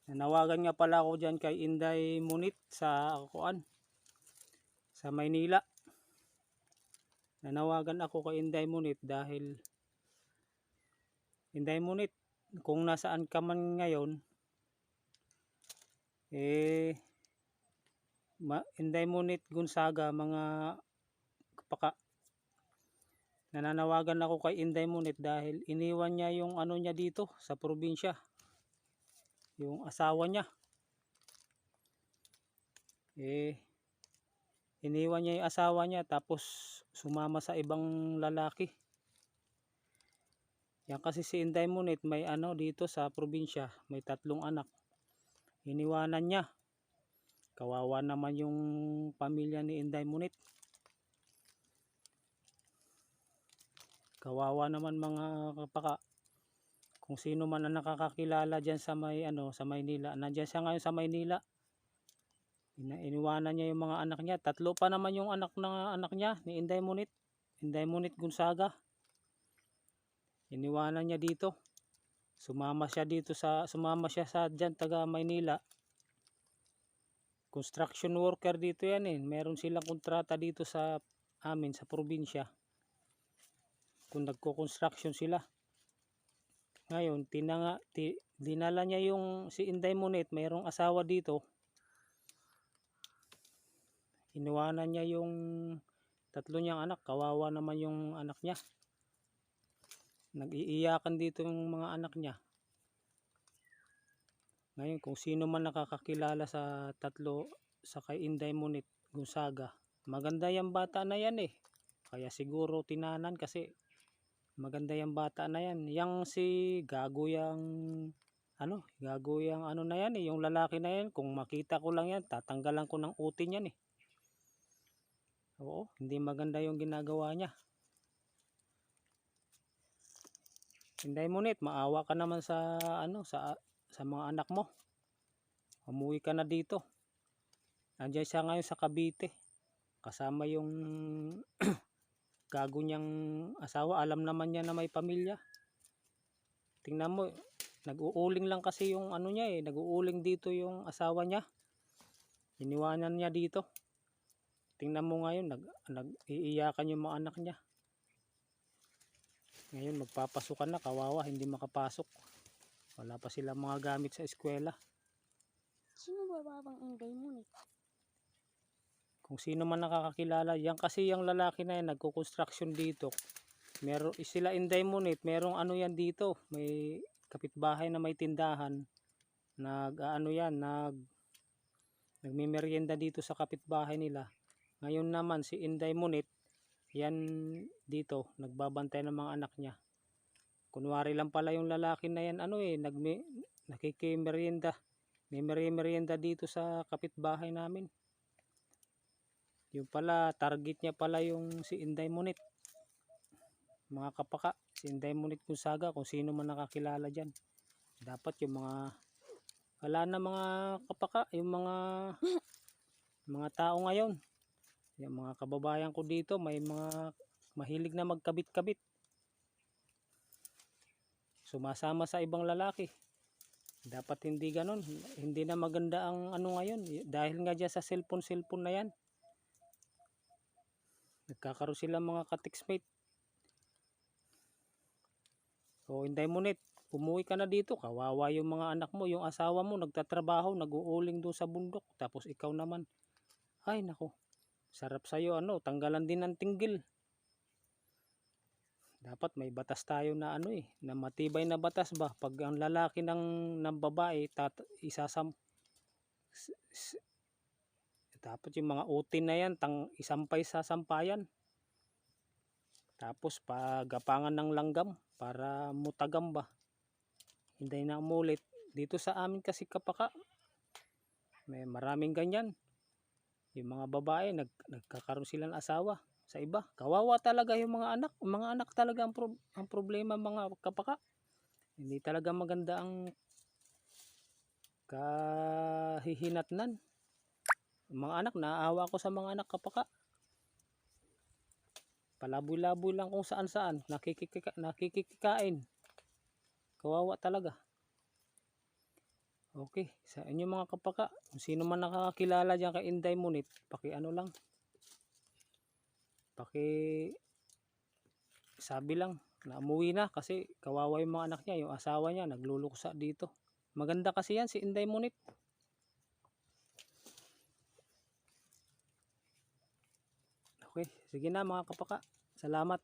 Nanawagan nga pala ako dyan kay Inday Munit sa sa Maynila. Nanawagan ako kay Inday Munit dahil Inday Munit, kung nasaan ka man ngayon, Inday Munit Gonzaga, mga kapaka, nananawagan ako kay Inday Munit dahil iniwan niya yung ano niya dito sa probinsya, yung asawa niya. Iniwan niya yung asawa niya tapos sumama sa ibang lalaki. Yan kasi si Inday Munit may ano dito sa probinsya, may 3 anak. Iniwanan niya. Kawawa naman yung pamilya ni Inday Munit. Kawawa naman mga kapaka. Kung sino man ang nakakakilala diyan sa may sa Maynila. Nandiyan siya ngayon sa Maynila. Iniwanan niya yung mga anak niya. 3 pa naman yung anak niya ni Inday Munit. Inday Munit Gonzaga. Iniwanan niya dito. Sumama siya sa diyan taga Maynila. Construction worker dito yan eh. Meron silang kontrata dito sa amin sa probinsya. Kung nagko-construction sila. Ngayon, dinala niya yung si Inday Munit, mayroong asawa dito. Iniwanan niya yung 3 niyang anak. Kawawa naman yung anak niya. Nag-iiyakan dito yung mga anak niya. Ngayon, kung sino man nakakakilala sa 3 sa kay Inday Munit Gonzaga, maganda yung bata na yan eh. Kaya siguro tinanan kasi maganda yung bata na yan. Yang si gago yung ano na yan eh, yung lalaki na yan. Kung makita ko lang yan, tatanggalan ko ng utin yan eh. Oo, hindi maganda yung ginagawa niya. Inday Munit, maawa ka naman sa sa mga anak mo. Umuwi ka na dito. Andiyan siya ngayon sa Cavite. Kasama yung gago niyang asawa. Alam naman niya na may pamilya. Tingnan mo, nag-uuling lang kasi yung ano niya eh. Nag-uuling dito yung asawa niya. Iniwanan niya dito. Tingnan mo ngayon, nag-iiyakan yung mga anak niya. Ngayon magpapasukan na, kawawa, hindi makapasok. Wala pa silang mga gamit sa eskwela. Sino ba babang Inday Munit? Kung sino man nakakakilala, yan kasi yung lalaki na yan, nagko-construction dito. Meron sila Inday Munit, merong ano yan dito, may kapitbahay na may tindahan. Nagmimerienda dito sa kapitbahay nila. Ngayon naman si Inday Munit, yan dito, nagbabantay ng mga anak niya. Kunwari lang pala yung lalaki na yan, nakikimerienda. May merienda dito sa kapitbahay namin. Yung pala, target niya pala yung si Inday Munit. Mga kapaka, si Inday Munit Gonzaga, kung sino man nakakilala dyan. Dapat yung wala na mga kapaka, yung mga tao ngayon. Yung mga kababayan ko dito, may mga mahilig na magkabit-kabit. Sumasama sa ibang lalaki. Dapat hindi ganon. Hindi na maganda ang ano ngayon. Dahil nga dyan sa cellphone na yan. Nagkakaroon sila mga ka-textmate. So, Inday Munit, umuwi ka na dito. Kawawa yung mga anak mo. Yung asawa mo, nagtatrabaho, nag-uuling doon sa bundok. Tapos ikaw naman. Ay, nako. Sarap sa'yo, tanggalan din ng tinggil. Dapat may batas tayo na na matibay na batas ba? Pag ang lalaki ng babae, dapat yung mga utin na yan, isampay sa sampayan. Tapos pagapangan ng langgam para mutagam ba? Hindi na umulit. Dito sa amin kasi kapaka, may maraming ganyan. Yung mga babae, nagkakaroon sila ng asawa sa iba. Kawawa talaga yung mga anak. Mga anak talaga ang problema mga kapaka. Hindi talaga maganda ang kahihinatnan. Mga anak, naawa ko sa mga anak kapaka. Palaboy-laboy lang kung saan-saan. Nakikikain. Kawawa talaga. Okay, sa inyo mga kapaka, kung sino man nakakakilala dyan kay Inday Munit, ano lang, sabi lang na umuwi na kasi kawawa yung mga anak niya, yung asawa niya nagluluksa dito. Maganda kasi yan si Inday Munit. Okay, sige na mga kapaka. Salamat.